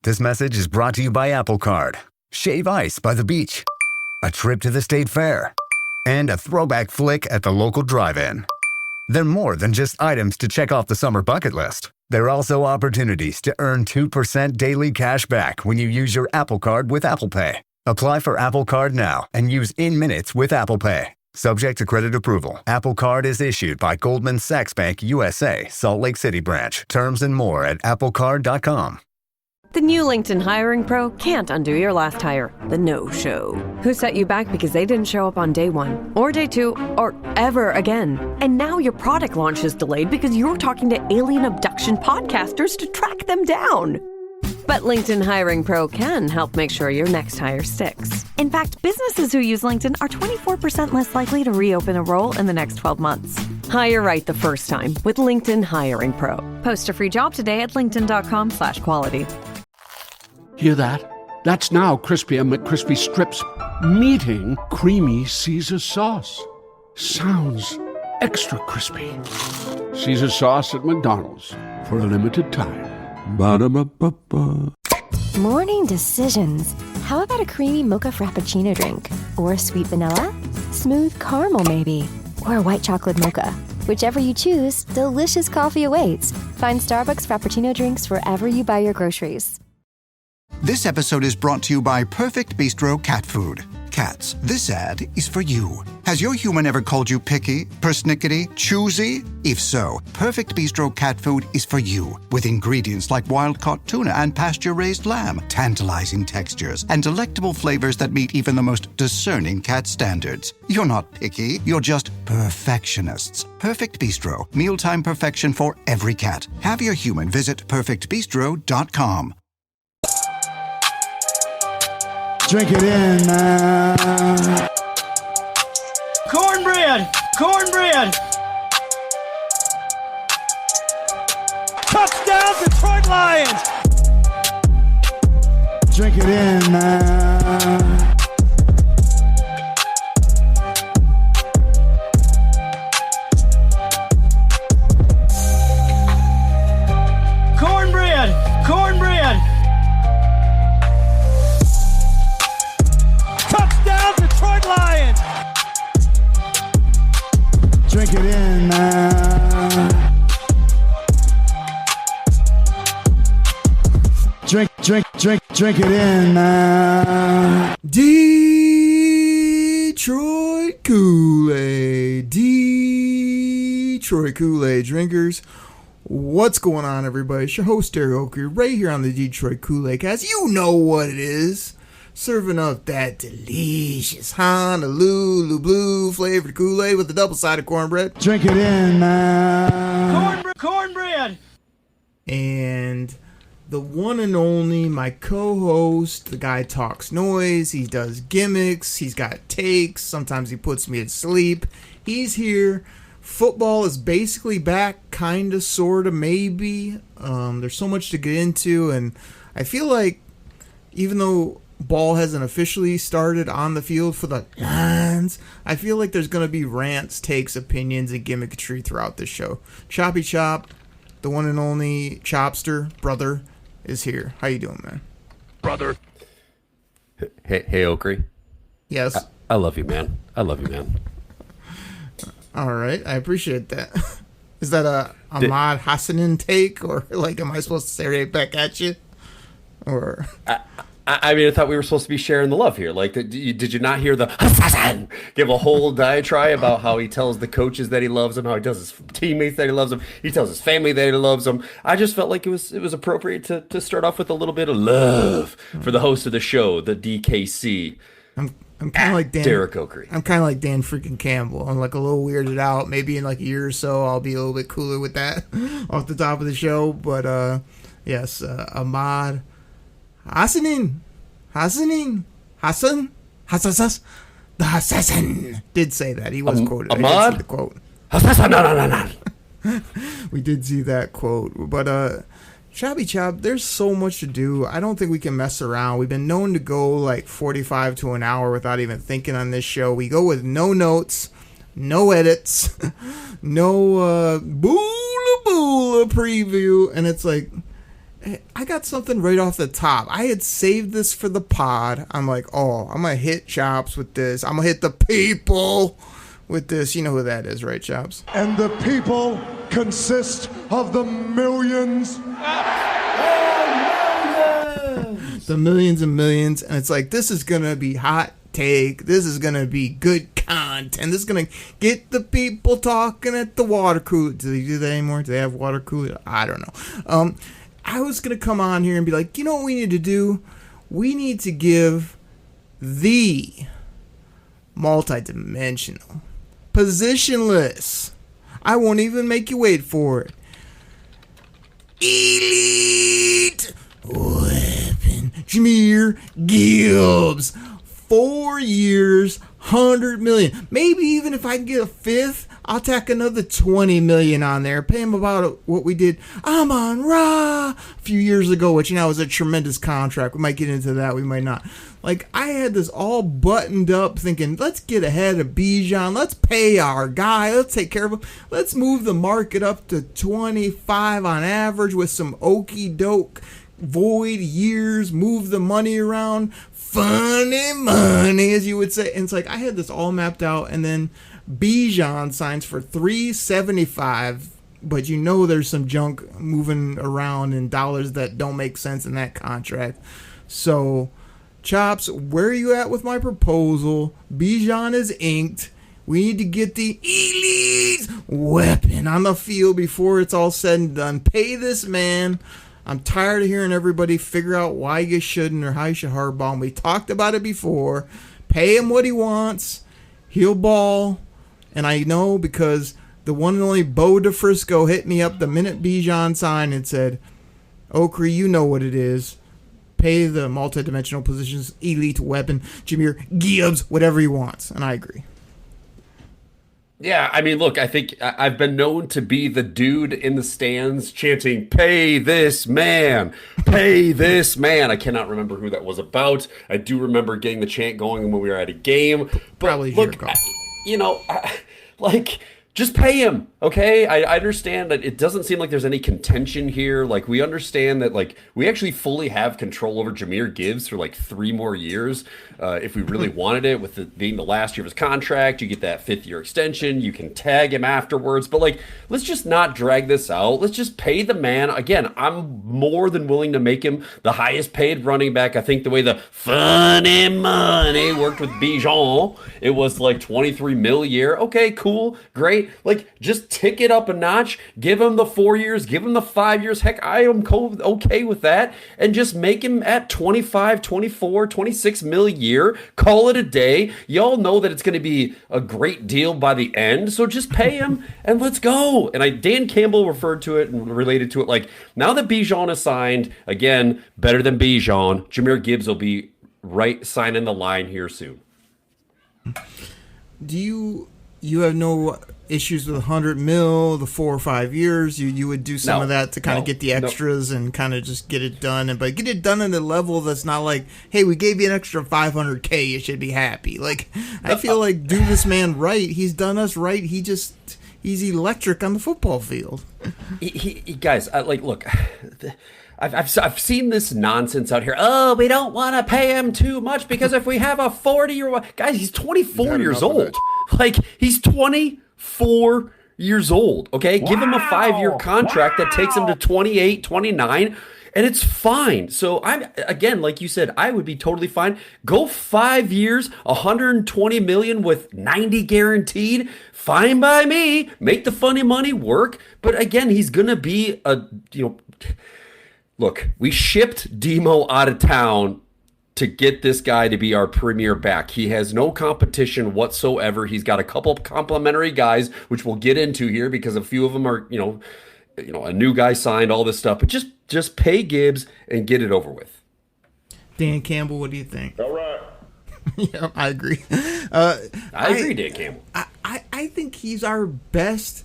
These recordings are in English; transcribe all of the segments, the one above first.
This message is brought to you by Apple Card, Shave Ice by the beach, a trip to the state fair, and a throwback flick at the local drive-in. They're more than just items to check off the summer bucket list. They're also opportunities to earn 2% daily cash back when you use your Apple Card with Apple Pay. Apply for Apple Card now and use in minutes with Apple Pay. Subject to credit approval. Apple Card is issued by Goldman Sachs Bank USA, Salt Lake City branch. Terms and more at applecard.com. The new LinkedIn Hiring Pro can't undo your last hire, the no-show. Who set you back because they didn't show up on day one, or day two, or ever again. And now your product launch is delayed because you're talking to alien abduction podcasters to track them down. But LinkedIn Hiring Pro can help make sure your next hire sticks. In fact, businesses who use LinkedIn are 24% less likely to reopen a role in the next 12 months. Hire right the first time with LinkedIn Hiring Pro. Post a free job today at linkedin.com/quality. Hear that? That's now Crispy and McCrispy Strips meeting Creamy Caesar Sauce. Sounds extra crispy. Caesar Sauce at McDonald's for a limited time. Ba-da-ba-ba-ba. Morning decisions. How about a creamy mocha frappuccino drink? Or sweet vanilla? Smooth caramel maybe? Or a white chocolate mocha? Whichever you choose, delicious coffee awaits. Find Starbucks Frappuccino drinks wherever you buy your groceries. This episode is brought to you by Perfect Bistro Cat Food. Cats, this ad is for you. Has your human ever called you picky, persnickety, choosy? If so, Perfect Bistro Cat Food is for you. With ingredients like wild-caught tuna and pasture-raised lamb, tantalizing textures, and delectable flavors that meet even the most discerning cat standards. You're not picky, you're just perfectionists. Perfect Bistro, mealtime perfection for every cat. Have your human visit perfectbistro.com. Drink it in, man. Cornbread! Cornbread! Touchdown, Detroit Lions! Drink it in, man. Cornbread! Cornbread! Touchdown, Detroit Lions! Drink it in, man. Drink it in, man. Detroit Koolaid. Detroit Koolaid drinkers. What's going on, everybody? It's your host, Okrie, right here on the Detroit Koolaid Cast. You know what it is. Serving up that delicious Honolulu blue flavored Kool-Aid with the double-sided cornbread. Drink it in, man. Cornbread! And the one and only, my co-host, the guy talks noise, he does gimmicks, he's got takes, sometimes he puts me to sleep. He's here. Football is basically back, kind of, sort of, maybe. There's so much to get into, and I feel like even though ball hasn't officially started on the field for the Lions, I feel like there's going to be rants, takes, opinions, and gimmickry throughout this show. Choppy Chop, the one and only Chopster, brother, is here. How you doing, man? Brother. Hey, Okrie. Yes? I love you, man. I love you, man. All right, I appreciate that. Is that a Ahmad Hassanin take, or like, am I supposed to say right back at you? Or... I mean, I thought we were supposed to be sharing the love here. Like, did you not hear the give a whole diatribe about how he tells the coaches that he loves them, how he tells his teammates that he loves them, he tells his family that he loves them. I just felt like it was appropriate to start off with a little bit of love for the host of the show, the DKC. I'm kind of like Dan. Derek Okrie. I'm kind of like Dan freaking Campbell. I'm like a little weirded out. Maybe in like a year or so, I'll be a little bit cooler with that off the top of the show. But yes, Ahmad Hassan, the assassin, did say that. He was quoted. Ahmad? I did see the quote. No. We did see that quote. But Choppy Chop, there's so much to do. I don't think we can mess around. We've been known to go like 45 to an hour without even thinking on this show. We go with no notes, no edits, no boola preview, and it's like, I got something right off the top. I had saved this for the pod. I'm like, oh, I'm going to hit Chops with this. I'm going to hit the people with this. You know who that is, right, Chops? And the people consist of the millions. The millions and millions. And it's like, this is going to be hot take. This is going to be good content. This is going to get the people talking at the water cooler. Do they do that anymore? Do they have water cooler? I don't know. I was going to come on here and be like, you know what we need to do? We need to give the multidimensional, positionless, I won't even make you wait for it, elite weapon, Jahmyr Gibbs. 4 years, 100 million. Maybe even if I can get a fifth, I'll tack another 20 million on there. Pay him about what we did Amon Ra a few years ago, which was a tremendous contract. We might get into that, we might not. Like, I had this all buttoned up thinking, let's get ahead of Bijan. Let's pay our guy. Let's take care of him. Let's move the market up to 25 on average with some okie doke void years. Move the money around. Funny money, as you would say. And it's like, I had this all mapped out, and then Bijan signs for $375, but there's some junk moving around in dollars that don't make sense in that contract. So, Chops, where are you at with my proposal? Bijan is inked. We need to get the elite weapon on the field before it's all said and done. Pay this man. I'm tired of hearing everybody figure out why you shouldn't or how you should hardball him. We talked about it before. Pay him what he wants. He'll ball. And I know because the one and only Bo DeFrisco hit me up the minute Bijan signed and said, Okrie, you know what it is. Pay the multidimensional positions, elite weapon, Jahmyr Gibbs, whatever he wants. And I agree. Yeah, I mean, look, I think I've been known to be the dude in the stands chanting, pay this man, pay this man. I cannot remember who that was about. I do remember getting the chant going when we were at a game. But probably look, just pay him, okay? I understand that it doesn't seem like there's any contention here. Like, we understand that, like, we actually fully have control over Jahmyr Gibbs for, like, 3 more years. If we really wanted it, with it being the last year of his contract, you get that 5th-year extension. You can tag him afterwards. But, like, let's just not drag this out. Let's just pay the man. Again, I'm more than willing to make him the highest paid running back. I think the way the funny money worked with Bijan, it was, like, 23 mil a year. Okay, cool, great. Like, just tick it up a notch. Give him the 4 years. Give him the 5 years. Heck, I am okay with that. And just make him at 25, 24, 26 mil a year. Call it a day. Y'all know that it's going to be a great deal by the end. So just pay him and let's go. And Dan Campbell referred to it and related to it like, now that Bijan is signed, again, better than Bijan, Jahmyr Gibbs will be right signing the line here soon. Do you have no issues with 100 mil, the 4 or 5 years? You would do some of that to kind of get the extras and kind of just get it done, but get it done at a level that's not like, hey, we gave you an extra $500K, you should be happy. Like, I feel like, do this man right. He's done us right. He's electric on the football field. Guys, look. I've seen this nonsense out here. Oh, we don't want to pay him too much because if we have a 40-year-old... Guys, he's 24 years old. Like, he's 24 years old, okay? Wow. Give him a 5-year contract that takes him to 28, 29, and it's fine. So, again, like you said, I would be totally fine. Go 5 years, $120 million with 90 guaranteed. Fine by me. Make the funny money work. But, again, he's going to be Look, we shipped Demo out of town to get this guy to be our premier back. He has no competition whatsoever. He's got a couple of complimentary guys, which we'll get into here because a few of them are, a new guy signed, all this stuff. But just pay Gibbs and get it over with. Dan Campbell, what do you think? All right. Yeah, I agree. I agree, Dan Campbell. I think he's our best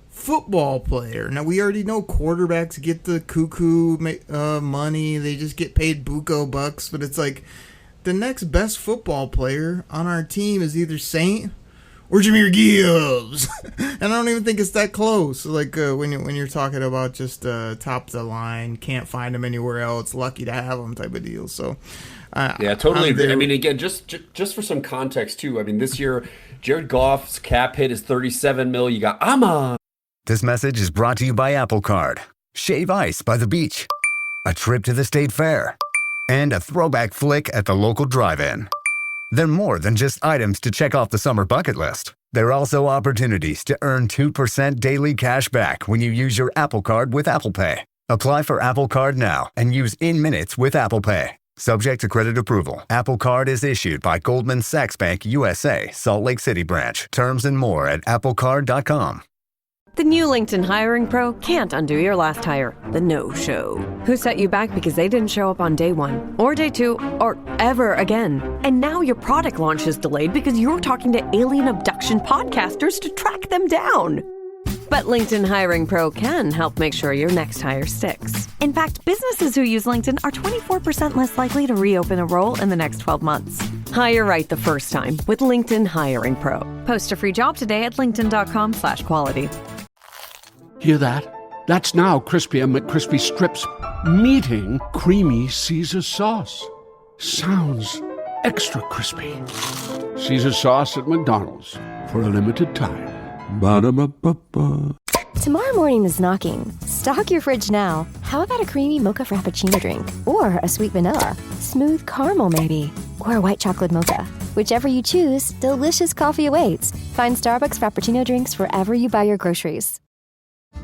football player. Now, we already know quarterbacks get the cuckoo money. They just get paid buco bucks. But it's like the next best football player on our team is either Saint or Jameer Gibbs. And I don't even think it's that close. Like when you're talking about just top of the line, can't find him anywhere else, lucky to have him type of deal. So yeah, totally agree. I mean, again, just for some context too. I mean, this year Jared Goff's cap hit is $37 million. You got Amon. This message is brought to you by Apple Card. Shave ice by the beach. A trip to the state fair. And a throwback flick at the local drive-in. They're more than just items to check off the summer bucket list. They're also opportunities to earn 2% daily cash back when you use your Apple Card with Apple Pay. Apply for Apple Card now and use in minutes with Apple Pay. Subject to credit approval. Apple Card is issued by Goldman Sachs Bank USA, Salt Lake City branch. Terms and more at applecard.com. The new LinkedIn hiring pro can't undo your last hire, the no-show. Who set you back because they didn't show up on day one, or day two, or ever again. And now your product launch is delayed because you're talking to alien abduction podcasters to track them down. But LinkedIn Hiring Pro can help make sure your next hire sticks. In fact, businesses who use LinkedIn are 24% less likely to reopen a role in the next 12 months. Hire right the first time with LinkedIn Hiring Pro. Post a free job today at linkedin.com/quality. Hear that? That's now Crispy and McCrispy Strips meeting Creamy Caesar Sauce. Sounds extra crispy. Caesar Sauce at McDonald's for a limited time. Ba-da-ba-ba-ba. Tomorrow morning is knocking. Stock your fridge now. How about a creamy mocha frappuccino drink? Or a sweet vanilla? Smooth caramel, maybe? Or a white chocolate mocha? Whichever you choose, delicious coffee awaits. Find Starbucks Frappuccino drinks wherever you buy your groceries.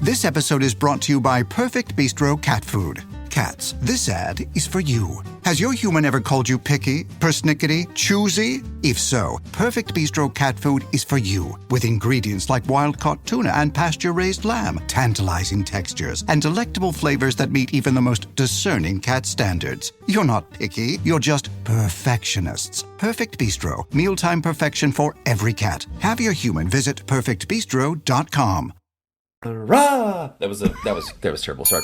This episode is brought to you by Perfect Bistro Cat Food. Cats, this ad is for you. Has your human ever called you picky, persnickety, choosy? If so, Perfect Bistro Cat Food is for you. With ingredients like wild-caught tuna and pasture-raised lamb, tantalizing textures, and delectable flavors that meet even the most discerning cat standards. You're not picky, you're just perfectionists. Perfect Bistro, mealtime perfection for every cat. Have your human visit perfectbistro.com. Rah! That was terrible. Sorry,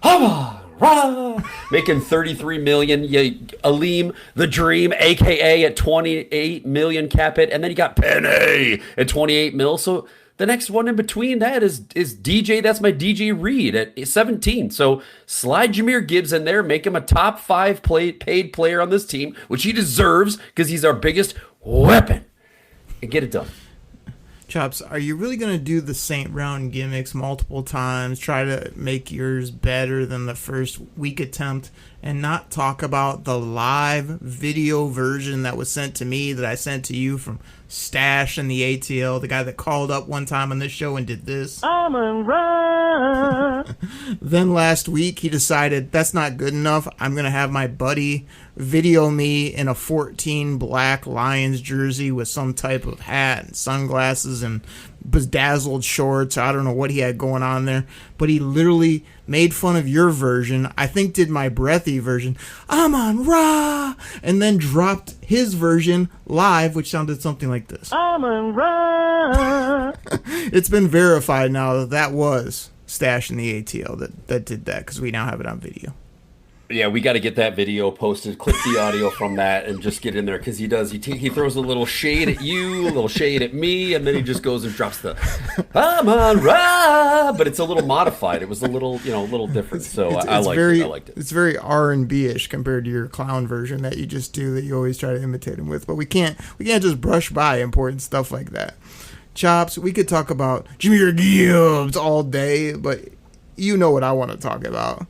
rah! Making $33 million. Yeah, Aleem, the Dream, aka at $28 million cap hit, and then you got Penny at $28 million. So the next one in between that is DJ. That's my DJ Reed at 17. So slide Jameer Gibbs in there, make him a top 5 paid player on this team, which he deserves because he's our biggest weapon, and get it done. Chops, are you really going to do the St. Brown gimmicks multiple times, try to make yours better than the first weak attempt, and not talk about the live video version that was sent to me that I sent to you from Stash in the ATL, the guy that called up one time on this show and did this? Then last week he decided that's not good enough. I'm going to have my buddy video me in a 14 black Lions jersey with some type of hat and sunglasses and bedazzled shorts. I don't know what he had going on there, but he literally made fun of your version. I think did my breathy version. I'm on Raw, and then dropped his version live, which sounded something like this. I'm on Raw. It's been verified now that was Stash in the ATL that did that, because we now have it on video. Yeah, we got to get that video posted, clip the audio from that, and just get in there, because he does. He throws a little shade at you, a little shade at me, and then he just goes and drops the "I'm on Raw," but it's a little modified. It was a little different. So I liked it. It's very R&B-ish compared to your clown version that you just do, that you always try to imitate him with. But we can't just brush by important stuff like that. Chops, we could talk about Jameer Gibbs all day, but you know what I want to talk about.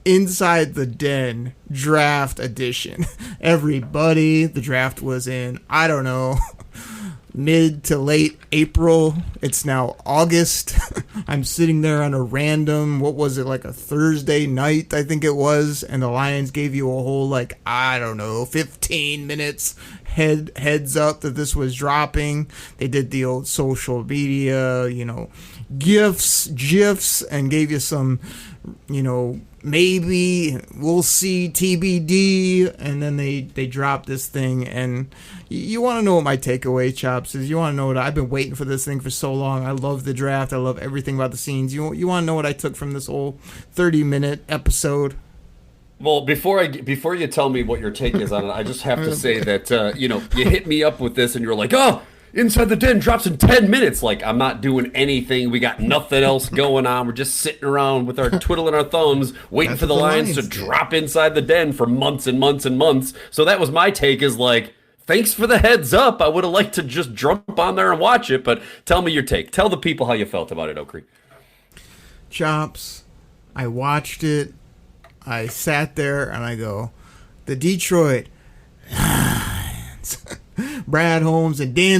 Inside the Den draft edition. Everybody, the draft was in, I don't know, mid to late April. It's now August. I'm sitting there on a random, what was it, like a Thursday night, I think it was, and the Lions gave you a whole, 15 minutes heads up that this was dropping. They did the old social media, GIFs, and gave you some, maybe we'll see TBD, and then they dropped this thing. And you want to know what my takeaway, Chops, is? You want to know what I've been waiting for this thing for so long. I love the draft. I love everything about the scenes. You want to know what I took from this whole 30-minute episode? Well, before you tell me what your take is on it, I just have to say that you hit me up with this, and you're like, "Oh, Inside the Den drops in 10 minutes." Like, I'm not doing anything. We got nothing else going on. We're just sitting around with our twiddling our thumbs, waiting for the Lions to drop Inside the Den for months and months and months. So that was my take. Is like, thanks for the heads up. I would have liked to just jump on there and watch it, but tell me your take. Tell the people how you felt about it, Okrie. Chops. I watched it. I sat there and I go, the Detroit Lions, Brad Holmes and Dan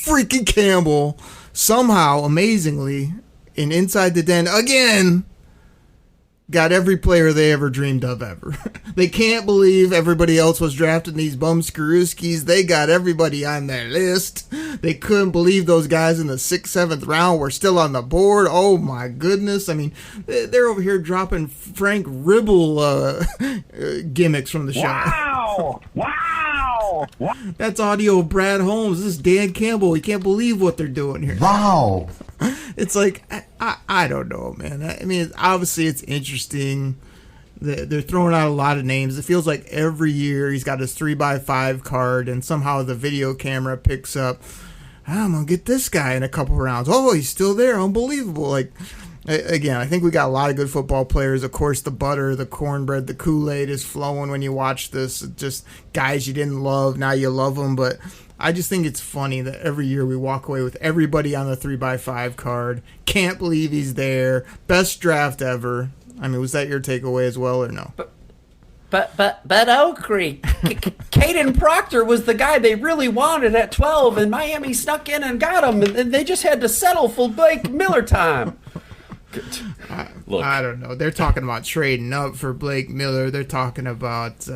freaking Campbell somehow, amazingly, in Inside the Den again, got every player they ever dreamed of ever. They can't believe everybody else was drafting these bum screwskis. They got everybody on their list. They couldn't believe those guys in the 6th, 7th round were still on the board. Oh my goodness. I mean, they're over here dropping Frank Ribble gimmicks from the show. Wow! Wow! That's audio of Brad Holmes. This is Dan Campbell. You can't believe what they're doing here. Wow. It's like, I don't know, man. I mean, obviously it's interesting. They're throwing out a lot of names. It feels like every year he's got his 3x5 card, and somehow the video camera picks up, I'm going to get this guy in a couple rounds. Oh, he's still there. Unbelievable. Like, again, I think we got a lot of good football players. Of course, the butter, the cornbread, the Kool-Aid is flowing when you watch this. Just guys you didn't love, now you love them. But I just think it's funny that every year we walk away with everybody on the 3x5 card. Can't believe he's there. Best draft ever. I mean, was that your takeaway as well, or no? But Okrie, Caden Proctor was the guy they really wanted at 12, and Miami snuck in and got him, and they just had to settle for Blake Miller time. Look, I don't know. They're talking about trading up for Blake Miller. They're talking about,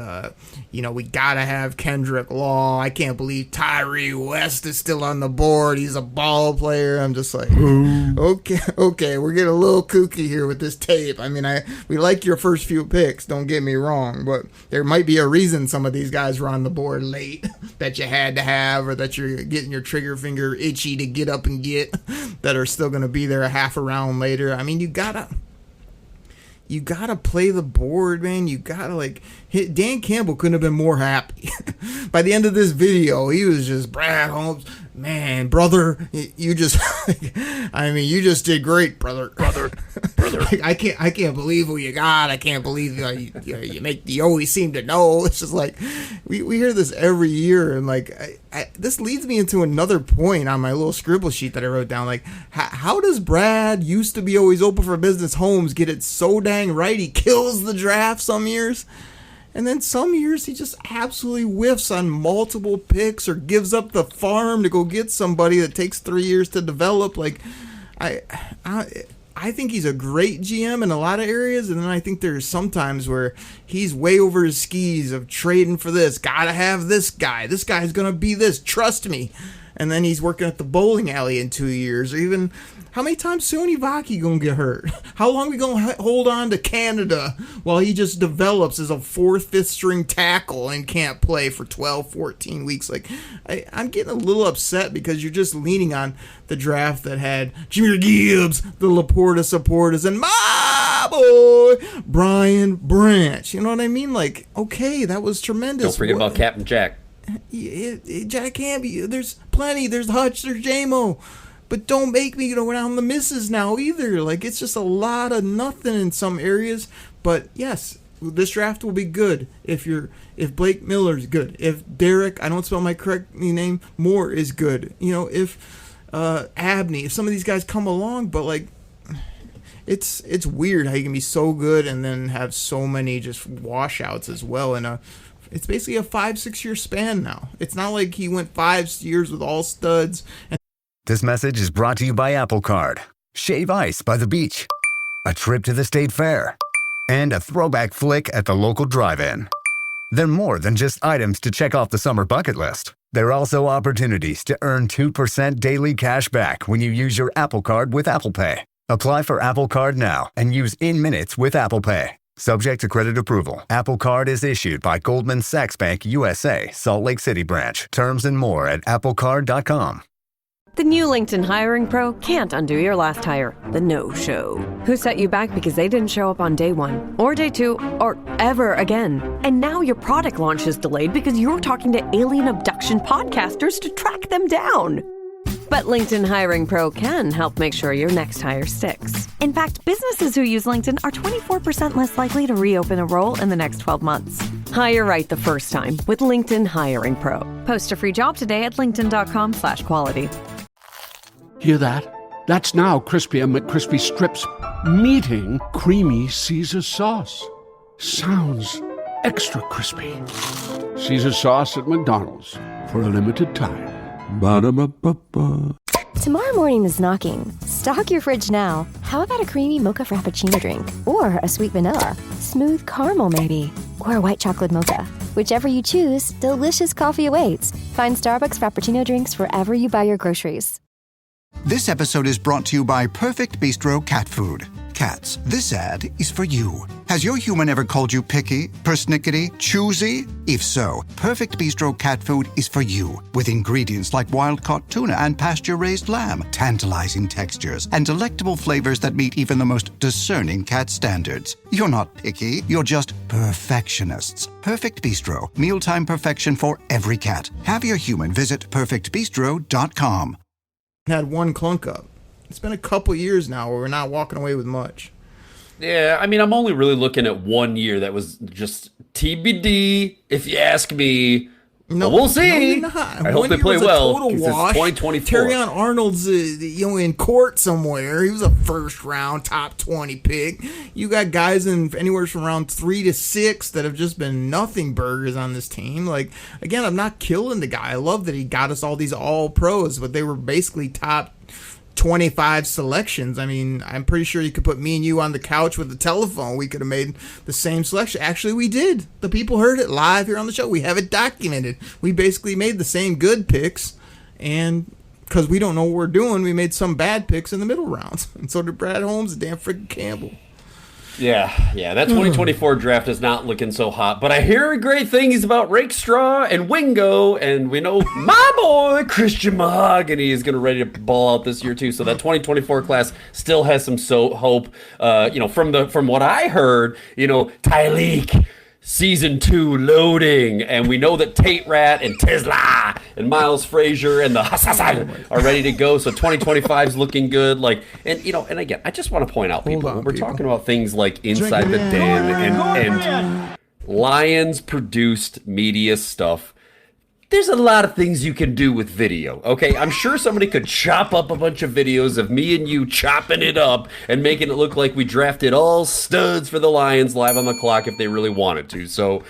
we got to have Kendrick Law. I can't believe Tyree West is still on the board. He's a ball player. I'm just like, okay, we're getting a little kooky here with this tape. I mean, we like your first few picks, don't get me wrong, but there might be a reason some of these guys were on the board late that you had to have, or that you're getting your trigger finger itchy to get up and get, that are still going to be there a half a round later. I mean, you gotta play the board, man. You gotta hit. Dan Campbell couldn't have been more happy. By the end of this video, he was just, Brad Holmes, man, brother, you just, you just did great, brother. I can't believe who you got. I can't believe you always seem to know. It's just like, we hear this every year, and this leads me into another point on my little scribble sheet that I wrote down. Like, how does Brad, used to be always open for business, Holmes, get it so dang right he kills the draft some years? And then some years he just absolutely whiffs on multiple picks, or gives up the farm to go get somebody that takes 3 years to develop. Like, I think he's a great GM in a lot of areas, and then I think there's sometimes where he's way over his skis of trading for this. Gotta have this guy. This guy's gonna be this. Trust me. And then he's working at the bowling alley in 2 years, or even. How many times Sony Vaki gonna get hurt? How long we gonna hold on to Canada while he just develops as a 4th, 5th string tackle and can't play for 12, 14 weeks? Like, I'm getting a little upset because you're just leaning on the draft that had Jahmyr Gibbs, the Laporta supporters, and my boy Brian Branch. You know what I mean? Like, okay, that was tremendous. Don't forget about Captain Jack. Jack Hamby. There's plenty. There's Hutch. There's J-Mo. But don't make me go down the misses now either. Like, it's just a lot of nothing in some areas. But yes, this draft will be good if Blake Miller's good. If Derek, I don't spell my correct name, Moore is good. If Abney, if some of these guys come along. But it's weird how you can be so good and then have so many just washouts as well. And it's basically a 5-6 year span now. It's not like he went 5 years with all studs. This message is brought to you by Apple Card. Shave ice by the beach. A trip to the state fair. And a throwback flick at the local drive-in. They're more than just items to check off the summer bucket list. They're also opportunities to earn 2% daily cash back when you use your Apple Card with Apple Pay. Apply for Apple Card now and use in minutes with Apple Pay. Subject to credit approval. Apple Card is issued by Goldman Sachs Bank USA, Salt Lake City branch. Terms and more at applecard.com. The new LinkedIn Hiring Pro can't undo your last hire, the no-show. Who set you back because they didn't show up on day one, or day two, or ever again. And now your product launch is delayed because you're talking to alien abduction podcasters to track them down. But LinkedIn Hiring Pro can help make sure your next hire sticks. In fact, businesses who use LinkedIn are 24% less likely to reopen a role in the next 12 months. Hire right the first time with LinkedIn Hiring Pro. Post a free job today at linkedin.com/quality. Hear that? That's now Crispy and McCrispy Strips meeting Creamy Caesar Sauce. Sounds extra crispy. Caesar Sauce at McDonald's for a limited time. Ba-da-ba-ba-ba. Tomorrow morning is knocking. Stock your fridge now. How about a creamy mocha frappuccino drink? Or a sweet vanilla? Smooth caramel, maybe? Or a white chocolate mocha? Whichever you choose, delicious coffee awaits. Find Starbucks Frappuccino drinks wherever you buy your groceries. This episode is brought to you by Perfect Bistro Cat Food. Cats, this ad is for you. Has your human ever called you picky, persnickety, choosy? If so, Perfect Bistro Cat Food is for you. With ingredients like wild-caught tuna and pasture-raised lamb, tantalizing textures, and delectable flavors that meet even the most discerning cat standards. You're not picky, you're just perfectionists. Perfect Bistro, mealtime perfection for every cat. Have your human visit perfectbistro.com. Had one clunk up. It's been a couple years now where we're not walking away with much. Yeah, I mean, I'm only really looking at 1 year that was just TBD, if you ask me. No, we'll see. No, you're not. I hope they play well. Total wash. It's 2024. Terrion Arnold's, in court somewhere. He was a first round top 20 pick. You got guys in anywhere from round 3 to 6 that have just been nothing burgers on this team. Like, again, I'm not killing the guy. I love that he got us all these all pros, but they were basically top 25 selections. I mean, I'm pretty sure you could put me and you on the couch with the telephone. We could have made the same selection. Actually, we did. The people heard it live here on the show. We have it documented. We basically made the same good picks, and because we don't know what we're doing, we made some bad picks in the middle rounds. And so did Brad Holmes and Dan freaking Campbell. Yeah, that 2024 draft is not looking so hot, but I hear great things about Rakestraw and Wingo, and we know my boy Christian Mahogany is going to ready to ball out this year too. So that 2024 class still has some hope. From what I heard, Tyleek Season 2 loading, and we know that Tate Rat and Tesla and Miles Frazier and the Hassan are ready to go. So 2025 is looking good. And again, I just want to point out, people, when we're talking about things like Inside the Den and Lions produced media stuff, there's a lot of things you can do with video, okay? I'm sure somebody could chop up a bunch of videos of me and you chopping it up and making it look like we drafted all studs for the Lions live on the clock if they really wanted to. So,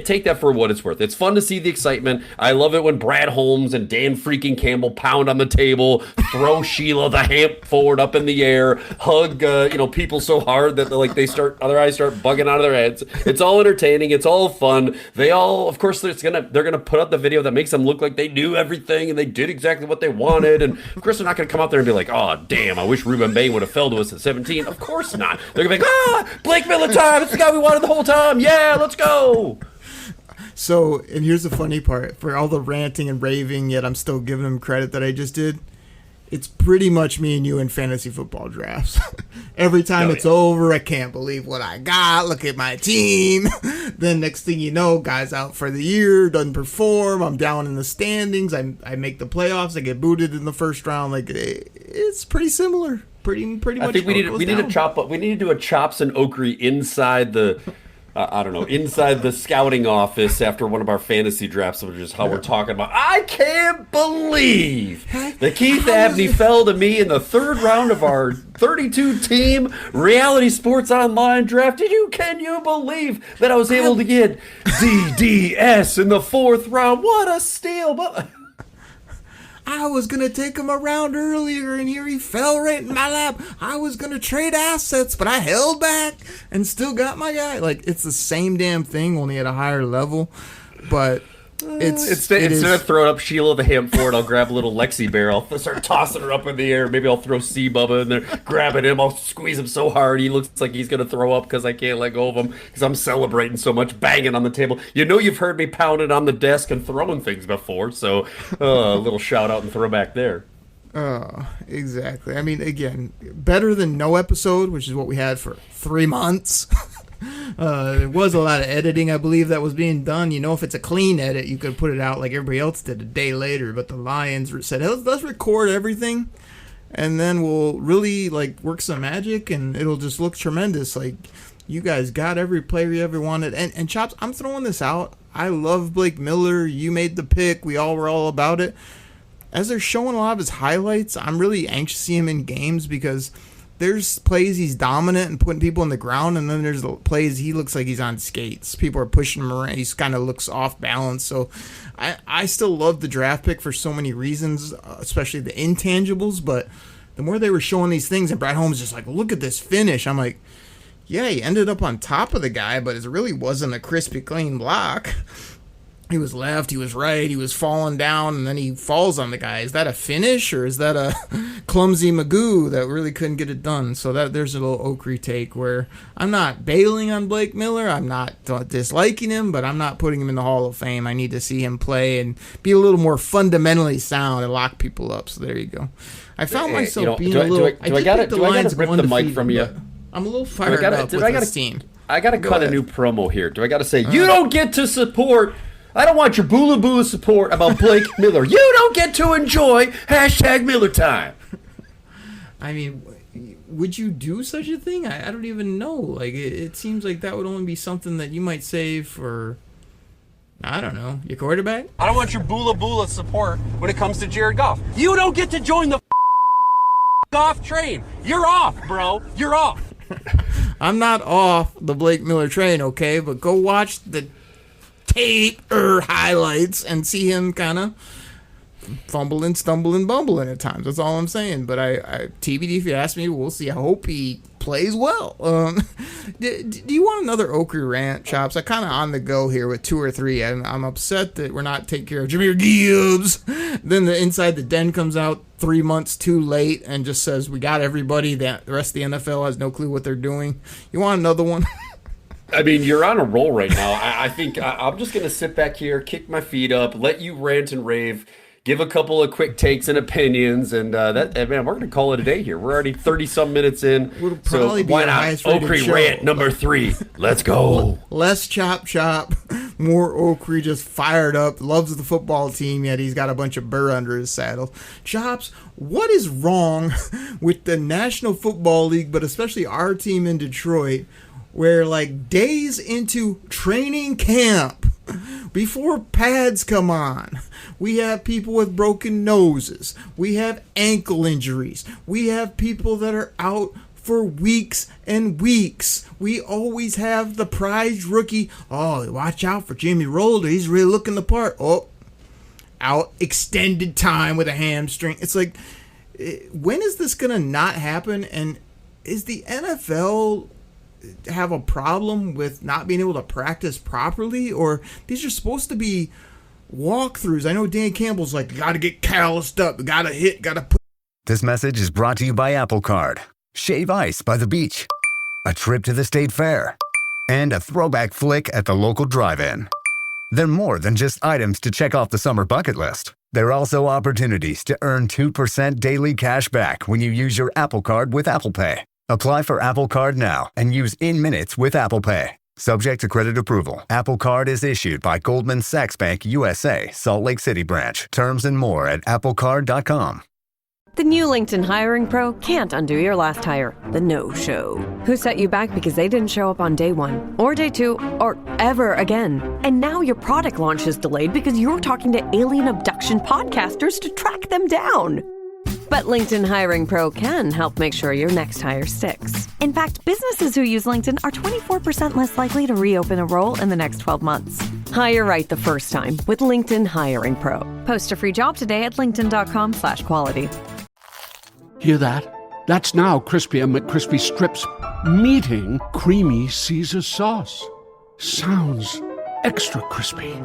take that for what it's worth. It's fun to see the excitement. I love it when Brad Holmes and Dan freaking Campbell pound on the table, throw Sheila the Hamp forward up in the air, hug people so hard that their eyes start bugging out of their heads. It's all entertaining. It's all fun. They all, of course, they're gonna put up the video that makes them look like they knew everything and they did exactly what they wanted. And of course, they're not gonna come out there and be like, "Oh, damn, I wish Ruben Bain would have fell to us at 17." Of course not. They're gonna be like, Blake Miller time. It's the guy we wanted the whole time. Yeah, let's go. So, and here's the funny part. For all the ranting and raving, yet I'm still giving him credit that I just did, it's pretty much me and you in fantasy football drafts. Every time it's over, I can't believe what I got. Look at my team. Then next thing you know, guy's out for the year, doesn't perform. I'm down in the standings. I make the playoffs. I get booted in the first round. It's pretty similar. Pretty much. I think we need to chop up. We need to do a Chops and Okrie inside the. Inside the scouting office after one of our fantasy drafts, which is how we're talking about. I can't believe that Keith Abney fell to me in the third round of our 32-team Reality Sports Online draft. Can you believe that I was able to get DDS in the fourth round? What a steal! I was going to take him around earlier, and here he fell right in my lap. I was going to trade assets, but I held back and still got my guy. It's the same damn thing, only at a higher level. But Instead of throwing up Sheila the Ham Ford, I'll grab a little Lexi Bear. I'll start tossing her up in the air. Maybe I'll throw C Bubba in there, grabbing him. I'll squeeze him so hard he looks like he's going to throw up because I can't let go of him because I'm celebrating so much, banging on the table. You know you've heard me pounding on the desk and throwing things before, so a little shout out and throwback there. Oh, exactly. I mean, again, better than no episode, which is what we had for 3 months. There was a lot of editing, I believe, that was being done. You know, if it's a clean edit, you could put it out like everybody else did a day later. But the Lions said, hey, let's record everything, and then we'll really work some magic, and it'll just look tremendous. Like, you guys got every player you ever wanted. And Chops, I'm throwing this out. I love Blake Miller. You made the pick. We all were all about it. As they're showing a lot of his highlights, I'm really anxious to see him in games because there's plays he's dominant and putting people in the ground, and then there's the plays he looks like he's on skates. People are pushing him around. He kind of looks off balance. So I still love the draft pick for so many reasons, especially the intangibles. But the more they were showing these things, and Brad Holmes just like, look at this finish. I'm like, yeah, he ended up on top of the guy, but it really wasn't a crispy, clean block. He was left, he was right, he was falling down, and then he falls on the guy. Is that a finish, or is that a clumsy Magoo that really couldn't get it done? So there's a little Okrie take where I'm not bailing on Blake Miller, I'm not disliking him, but I'm not putting him in the Hall of Fame. I need to see him play and be a little more fundamentally sound and lock people up. So there you go. I found myself being a little... Do I gotta rip the mic from you? I'm a little fired up with this team. I gotta cut a new promo here. Do I gotta say, you don't get to support... I don't want your boola boola support about Blake Miller. You don't get to enjoy #Miller time. I mean, would you do such a thing? I don't even know. Like, it seems like that would only be something that you might say for, I don't know, your quarterback? I don't want your boola boola support when it comes to Jared Goff. You don't get to join the Goff train. You're off, bro. You're off. I'm not off the Blake Miller train, okay? But go watch the tape highlights and see him kind of fumbling, stumbling, bumbling at times. That's all I'm saying. But I TBD, if you ask me, we'll see. I hope he plays well. Do you want another Okrie rant, Chops? I kind of on the go here with 2 or 3. I'm upset that we're not taking care of Jahmyr Gibbs. Then the Inside the Den comes out 3 months too late and just says we got everybody. That the rest of the NFL has no clue what they're doing. You want another one? I mean, you're on a roll right now. I think I'm just going to sit back here, kick my feet up, let you rant and rave, give a couple of quick takes and opinions, and man, we're going to call it a day here. We're already 30-some minutes in, so why not? Okrie rant number 3. Let's go. Less chop, more Okrie just fired up, loves the football team, yet he's got a bunch of burr under his saddle. Chops, what is wrong with the National Football League, but especially our team in Detroit, where days into training camp, before pads come on, we have people with broken noses, we have ankle injuries, we have people that are out for weeks and weeks. We always have the prized rookie. Oh, watch out for Jimmy Rolder, he's really looking the part. Oh, out extended time with a hamstring. It's like, when is this gonna not happen? And is the NFL have a problem with not being able to practice properly, or these are supposed to be walkthroughs? I know Dan Campbell's like, gotta get calloused up, gotta hit, gotta put. This message is brought to you by Apple Card. Shave ice by the beach, a trip to the state fair, and a throwback flick at the local drive-in. They're more than just items to check off the summer bucket list. They're also opportunities to earn 2% daily cash back when you use your Apple Card with Apple Pay. Apply for Apple Card now and use in minutes with Apple Pay. Subject to credit approval. Apple Card is issued by Goldman Sachs Bank USA, Salt Lake City branch. Terms and more at applecard.com. The new LinkedIn Hiring Pro can't undo your last hire, the no-show. Who set you back because they didn't show up on day 1, or day 2, or ever again. And now your product launch is delayed because you're talking to alien abduction podcasters to track them down. But LinkedIn Hiring Pro can help make sure your next hire sticks. In fact, businesses who use LinkedIn are 24% less likely to reopen a role in the next 12 months. Hire right the first time with LinkedIn Hiring Pro. Post a free job today at linkedin.com/quality. Hear that? That's now Crispy and McCrispy Strips meeting Creamy Caesar sauce. Sounds extra crispy.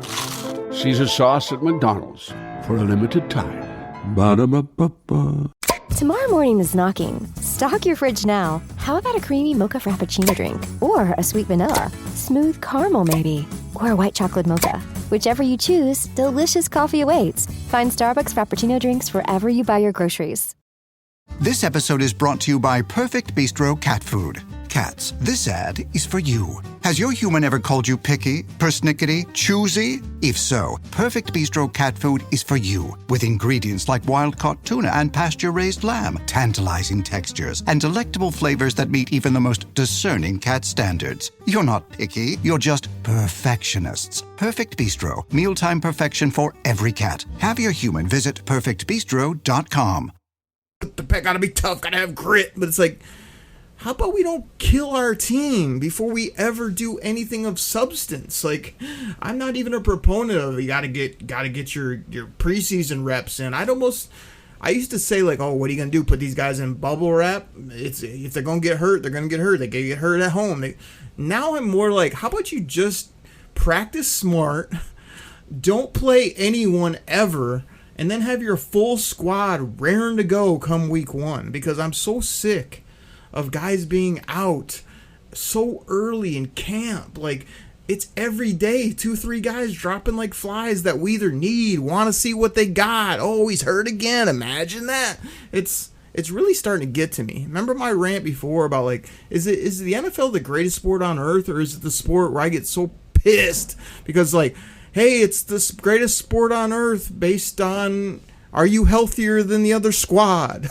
Caesar sauce at McDonald's for a limited time. Ba-da-ba-ba-ba. Tomorrow morning is knocking. Stock your fridge now. How about a creamy mocha frappuccino drink? Or a sweet vanilla? Smooth caramel, maybe? Or a white chocolate mocha? Whichever you choose, delicious coffee awaits. Find Starbucks Frappuccino drinks wherever you buy your groceries. This episode is brought to you by Perfect Bistro Cat Food. Cats, this ad is for you. Has your human ever called you picky, persnickety, choosy? If so, Perfect Bistro Cat Food is for you. With ingredients like wild-caught tuna and pasture-raised lamb, tantalizing textures, and delectable flavors that meet even the most discerning cat standards. You're not picky, you're just perfectionists. Perfect Bistro, mealtime perfection for every cat. Have your human visit perfectbistro.com. The pet gotta be tough, gotta have grit, but it's like, how about we don't kill our team before we ever do anything of substance? Like, I'm not even a proponent of you gotta get your preseason reps in. I used to say, like, oh, what are you gonna do? Put these guys in bubble wrap? If they're gonna get hurt, they're gonna get hurt. They can get hurt at home. Now I'm more like, how about you just practice smart, don't play anyone ever, and then have your full squad raring to go come week 1? Because I'm so sick of guys being out so early in camp. Like, it's every day 2-3 guys dropping like flies that we either need, want to see what they got. Oh, he's hurt again. Imagine that. It's really starting to get to me. Remember my rant before about, like, is the NFL the greatest sport on earth, or is it the sport where I get so pissed because, like, hey, it's the greatest sport on earth based on, are you healthier than the other squad?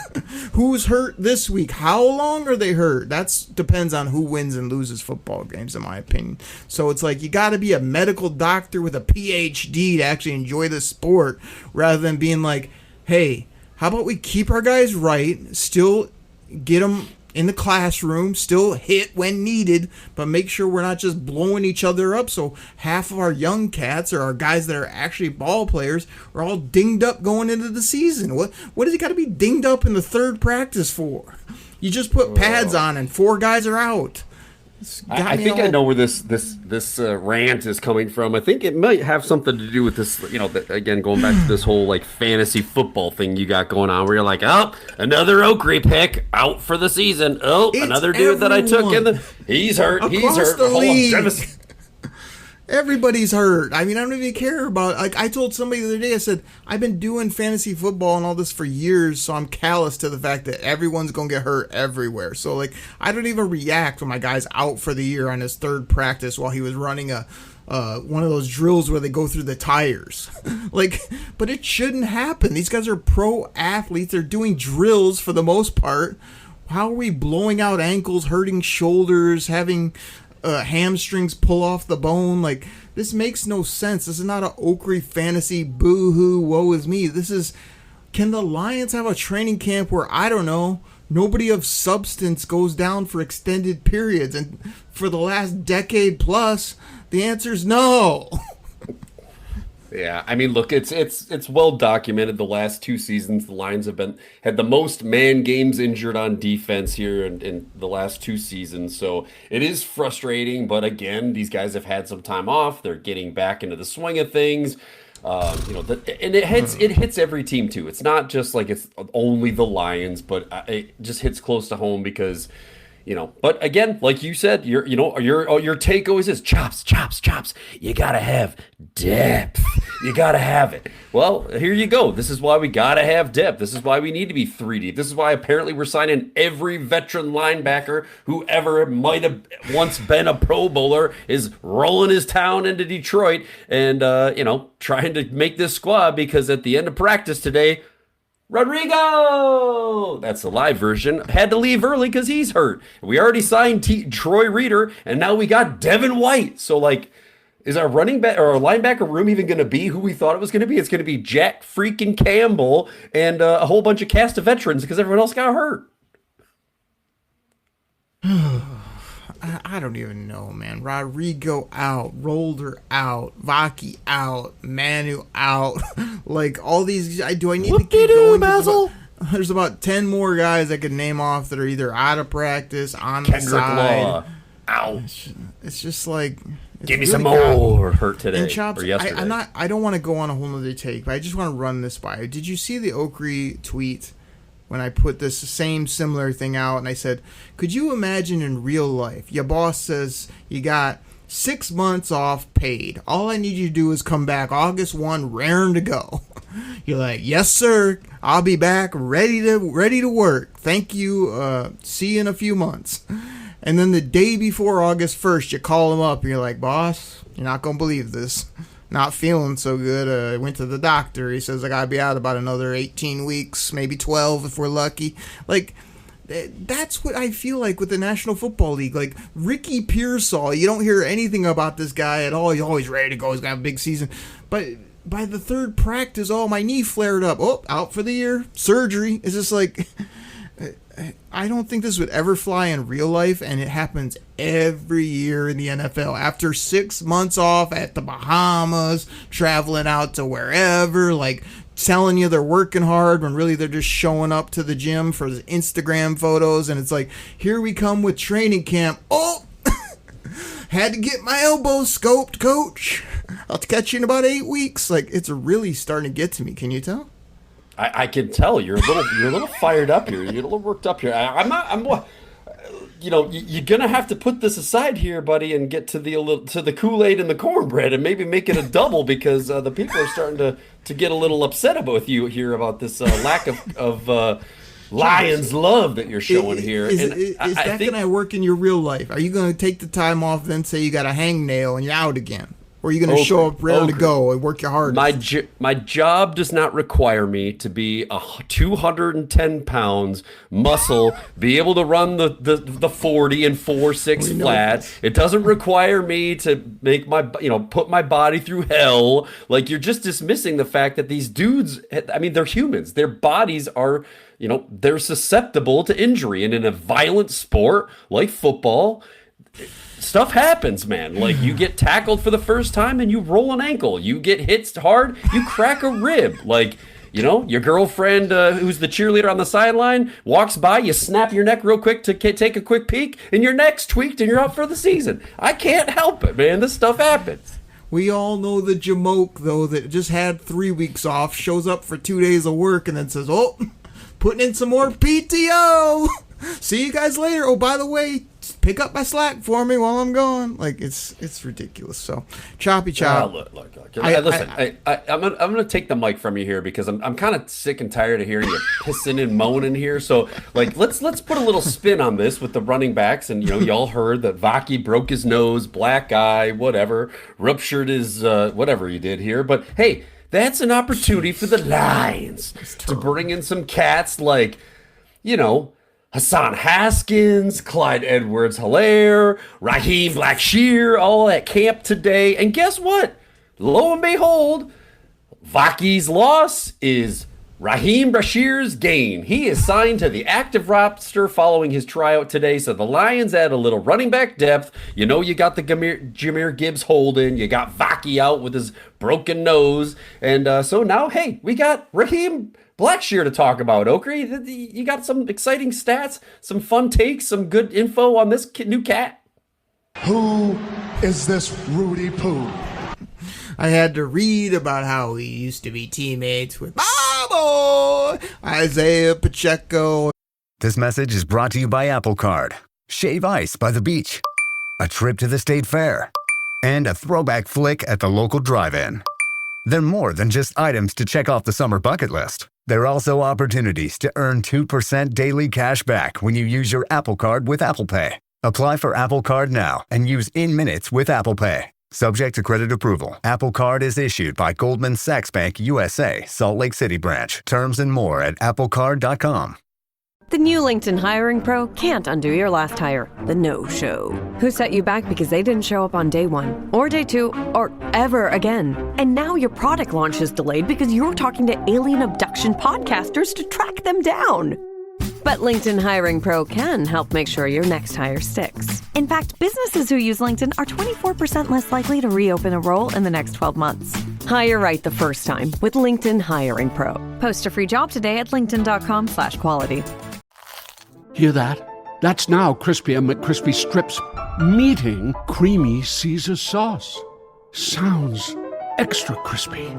Who's hurt this week? How long are they hurt? That depends on who wins and loses football games, in my opinion. So it's like, you got to be a medical doctor with a PhD to actually enjoy the sport, rather than being like, hey, how about we keep our guys right, still get them in the classroom, still hit when needed, but make sure we're not just blowing each other up, so half of our young cats, or our guys that are actually ball players, are all dinged up going into the season. What does he got to be dinged up in the third practice for? You just put pads on and 4 guys are out. I think I know where this rant is coming from. I think it might have something to do with this, again, going back to this whole, like, fantasy football thing you got going on, where you're like, oh, another Okrie pick out for the season. Oh, it's another dude that I took he's hurt. He's hurt. The league. Everybody's hurt. I mean, I don't even care about, like, I told somebody the other day, I said, I've been doing fantasy football and all this for years, so I'm callous to the fact that everyone's going to get hurt everywhere. So, like, I don't even react when my guy's out for the year on his third practice while he was running one of those drills where they go through the tires. Like, but it shouldn't happen. These guys are pro athletes. They're doing drills for the most part. How are we blowing out ankles, hurting shoulders, having hamstrings pull off the bone? Like, this makes no sense. This is not an Okrie fantasy boo-hoo, woe is me. This is, can the Lions have a training camp where, I don't know, nobody of substance goes down for extended periods? And for the last decade plus, the answer is no. Yeah, I mean, look, it's well documented. The last 2 seasons, the Lions have had the most man games injured on defense here in the last 2 seasons. So it is frustrating, but again, these guys have had some time off. They're getting back into the swing of things. And it hits every team too. It's not just like it's only the Lions, but it just hits close to home because, but again, like you said, your take always is chops. You gotta have depth. You gotta have it. Well, here you go. This is why we gotta have depth. This is why we need to be 3 deep. This is why apparently we're signing every veteran linebacker who ever might have once been a Pro Bowler is rolling his town into Detroit and trying to make this squad, because at the end of practice today, Rodrigo, that's the live version, had to leave early because he's hurt. We already signed Troy Reader, and now we got Devin White. So, like, is our running back or our linebacker room even going to be who we thought it was going to be? It's going to be Jack freaking Campbell and a whole bunch of cast of veterans because everyone else got hurt. I don't even know, man. Rodrigo out, Rolder out, Vaki out, Manu out. Like, all these, do I need to keep going? Basil? There's about 10 more guys I could name off that are either out of practice, on the side. Law. Ow. It's just like... Give me some more hurt today and Chops, or yesterday. I don't want to go on a whole nother take, but I just want to run this by you. Did you see the Okrie tweet when I put this similar thing out and I said, could you imagine in real life, your boss says you got 6 months off paid. All I need you to do is come back August 1, raring to go. You're like, yes, sir. I'll be back ready to work. Thank you. See you in a few months. And then the day before August 1st, you call him up and you're like, boss, you're not going to believe this. Not feeling so good. I went to the doctor. He says I got to be out about another 18 weeks, maybe 12 if we're lucky. Like, that's what I feel like with the National Football League. Like, Ricky Pearsall, you don't hear anything about this guy at all. He's always ready to go. He's got a big season. But by the third practice, my knee flared up. Oh, out for the year. Surgery. It's just like... I don't think this would ever fly in real life, and it happens every year in the NFL. After 6 months off at the Bahamas, traveling out to wherever, like telling you they're working hard when really they're just showing up to the gym for the Instagram photos, and it's like, here we come with training camp. Oh, had to get my elbow scoped, coach. I'll catch you in about 8 weeks. Like, it's really starting to get to me. Can you tell? I can tell you're a little fired up here. You're a little worked up here. You're gonna have to put this aside here, buddy, and get to the Kool-Aid and the cornbread, and maybe make it a double because the people are starting to get a little upset about you here about this lack of Lions love that you're showing here. Is that gonna work in your real life? Are you gonna take the time off, then say you got a hangnail and you're out again? Or are you going to show up ready to go and work your hardest? My job does not require me to be 210 pounds, muscle, be able to run the 40 and 4.6 flat. It doesn't require me to make put my body through hell. Like, you're just dismissing the fact that these dudes, I mean, they're humans. Their bodies are, they're susceptible to injury. And in a violent sport like football, stuff happens, man. Like, you get tackled for the first time and you roll an ankle. You get hit hard, you crack a rib. Like, your girlfriend who's the cheerleader on the sideline walks by, you snap your neck real quick to take a quick peek, and your neck's tweaked and you're out for the season. I can't help it, man. This stuff happens. We all know the Jamoke, though, that just had 3 weeks off, shows up for 2 days of work, and then says, oh, putting in some more PTO. See you guys later. Oh, by the way, pick up my slack for me while I'm gone. Like, it's ridiculous. So, choppy chop. Look. Listen, I'm gonna take the mic from you here because I'm kind of sick and tired of hearing you pissing and moaning here. So, like, let's put a little spin on this with the running backs. And y'all heard that Vaki broke his nose, black eye, whatever, ruptured his whatever he did here. But hey, that's an opportunity for the Lions to bring in some cats like, Hassan Haskins, Clyde Edwards-Helaire, Raheem Blackshear, all at camp today. And guess what? Lo and behold, Vaki's loss is Raheem Blackshear's gain. He is signed to the active roster following his tryout today. So the Lions add a little running back depth. You got the Jahmyr Gibbs holding. You got Vaki out with his broken nose. And so now, hey, we got Raheem Blackshear to talk about. Okrie, you got some exciting stats, some fun takes, some good info on this new cat? Who is this Rudy Poo? I had to read about how he used to be teammates with my boy, Isaiah Pacheco. This message is brought to you by Apple Card. Shave ice by the beach. A trip to the state fair. And a throwback flick at the local drive-in. They're more than just items to check off the summer bucket list. They're also opportunities to earn 2% daily cash back when you use your Apple Card with Apple Pay. Apply for Apple Card now and use in minutes with Apple Pay. Subject to credit approval. Apple Card is issued by Goldman Sachs Bank USA, Salt Lake City branch. Terms and more at applecard.com. The new LinkedIn Hiring Pro can't undo your last hire, the no-show. Who set you back because they didn't show up on day one, or day two, or ever again. And now your product launch is delayed because you're talking to alien abduction podcasters to track them down. But LinkedIn Hiring Pro can help make sure your next hire sticks. In fact, businesses who use LinkedIn are 24% less likely to reopen a role in the next 12 months. Hire right the first time with LinkedIn Hiring Pro. Post a free job today at linkedin.com/quality. Hear that? That's now Crispy and McCrispy strips meeting creamy Caesar sauce. Sounds extra crispy.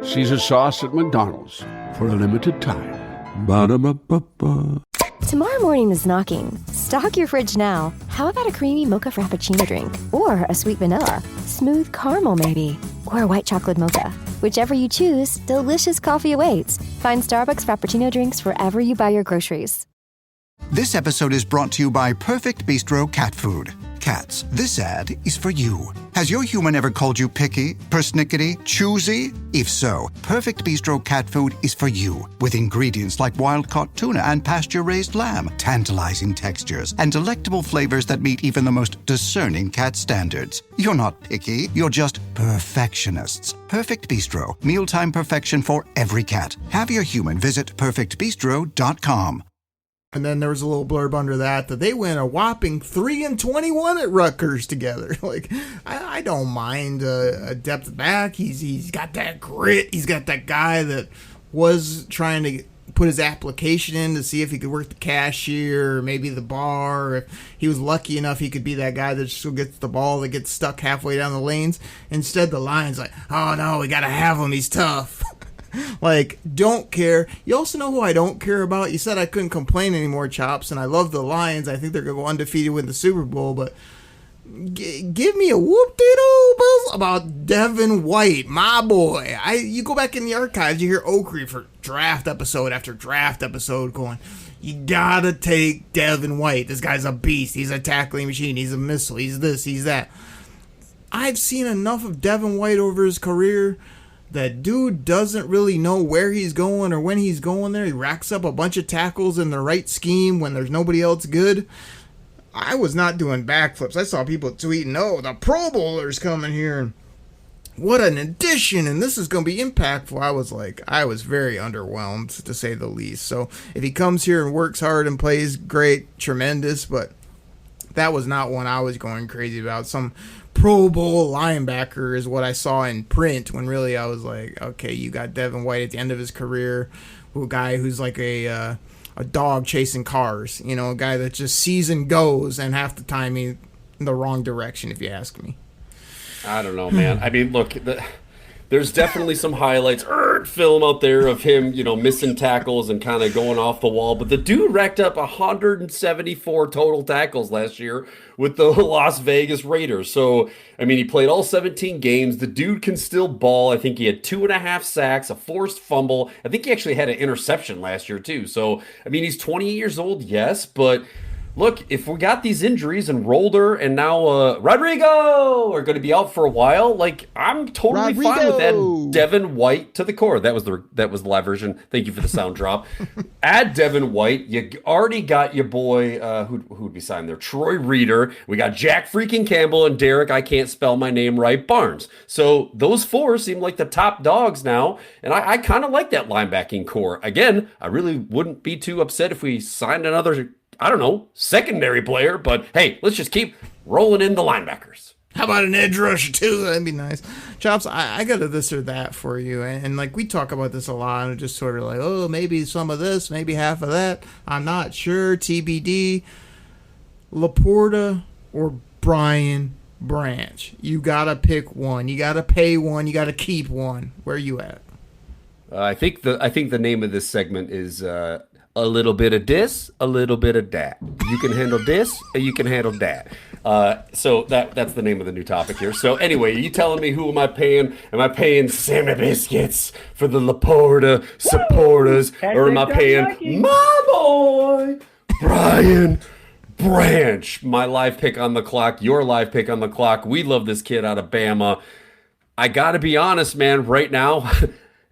Caesar sauce at McDonald's for a limited time. Ba-da-ba-ba-ba. Tomorrow morning is knocking. Stock your fridge now. How about a creamy mocha frappuccino drink? Or a sweet vanilla? Smooth caramel, maybe? Or a white chocolate mocha? Whichever you choose, delicious coffee awaits. Find Starbucks Frappuccino drinks wherever you buy your groceries. This episode is brought to you by Perfect Bistro Cat Food. Cats, this ad is for you. Has your human ever called you picky, persnickety, choosy? If so, Perfect Bistro Cat Food is for you. With ingredients like wild-caught tuna and pasture-raised lamb, tantalizing textures, and delectable flavors that meet even the most discerning cat standards. You're not picky, you're just perfectionists. Perfect Bistro, mealtime perfection for every cat. Have your human visit perfectbistro.com. And then there was a little blurb under that they went a whopping 3-21 at Rutgers together. Like, I don't mind a depth back. He's got that grit. He's got that guy that was trying to put his application in to see if he could work the cashier or maybe the bar. Or if he was lucky enough, he could be that guy that still gets the ball that gets stuck halfway down the lanes. Instead, the Lions like, oh no, we got to have him. He's tough. Like, don't care. You also know who I don't care about? You said I couldn't complain anymore, Chops, and I love the Lions. I think they're going to go undefeated win the Super Bowl, but give me a whoop-de-doo about Devin White, my boy. You go back in the archives, you hear Okrie for draft episode after draft episode going, you gotta take Devin White. This guy's a beast. He's a tackling machine. He's a missile. He's this, he's that. I've seen enough of Devin White over his career. That dude doesn't really know where he's going or when he's going there. He racks up a bunch of tackles in the right scheme when there's nobody else good. I was not doing backflips. I saw people tweeting, oh, the Pro Bowler's coming here. And what an addition, and this is going to be impactful. I was very underwhelmed, to say the least. So if he comes here and works hard and plays great, tremendous, but that was not one I was going crazy about. Some Pro Bowl linebacker is what I saw in print, when really I was like, okay, you got Devin White at the end of his career, a guy who's like a dog chasing cars, a guy that just sees and goes, and half the time he's in the wrong direction, if you ask me. I don't know, man. I mean, look, there's definitely some highlights, film out there of him, missing tackles and kind of going off the wall. But the dude racked up 174 total tackles last year with the Las Vegas Raiders. So, I mean, he played all 17 games. The dude can still ball. I think he had 2.5 sacks, a forced fumble. I think he actually had an interception last year, too. So, I mean, he's 20 years old, yes, but look, if we got these injuries and Rolder and now Rodrigo are going to be out for a while, like, I'm totally fine with that. Devin White to the core. That was the live version. Thank you for the sound drop. Add Devin White. You already got your boy, who'd be signed there? Troy Reader. We got Jack freaking Campbell and Derek, I can't spell my name right, Barnes. So those four seem like the top dogs now, and I kind of like that linebacking core. Again, I really wouldn't be too upset if we signed another, I don't know, secondary player, but hey, let's just keep rolling in the linebackers. How about an edge rusher too? That'd be nice. Chops, I got a this or that for you. And like, we talk about this a lot, and just sort of like, oh, maybe some of this, maybe half of that. I'm not sure. TBD. Laporta or Brian Branch? You got to pick one. You got to pay one. You got to keep one. Where are you at? I think the name of this segment is a little bit of this, a little bit of that. You can handle this, or you can handle that. So that's the name of the new topic here. So anyway, you telling me who am I paying? Am I paying Sammy Biscuits for the Laporta supporters, or am I paying my boy Brian Branch? My live pick on the clock, your live pick on the clock. We love this kid out of Bama. I gotta be honest, man. Right now,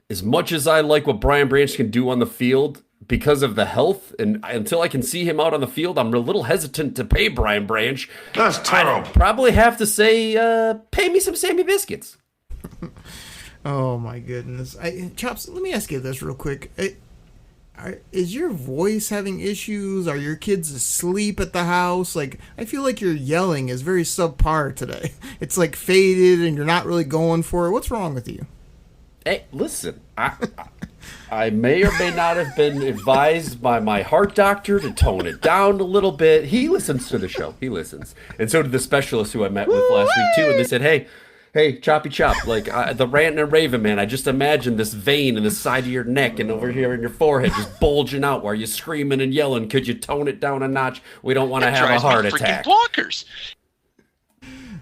as much as I like what Brian Branch can do on the field, because of the health, and until I can see him out on the field, I'm a little hesitant to pay Brian Branch. That's terrible. I'd probably have to say, pay me some Sammy Biscuits. Oh my goodness. Chops, let me ask you this real quick. Is your voice having issues? Are your kids asleep at the house? Like, I feel like your yelling is very subpar today. It's like faded and you're not really going for it. What's wrong with you? Hey, listen, I may or may not have been advised by my heart doctor to tone it down a little bit. He listens to the show. He listens. And so did the specialist who I met with last week, too. And they said, hey, Choppy Chop, like the Rant and Raven, man, I just imagine this vein in the side of your neck and over here in your forehead just bulging out while you're screaming and yelling. Could you tone it down a notch? We don't want to have a heart attack. Bonkers.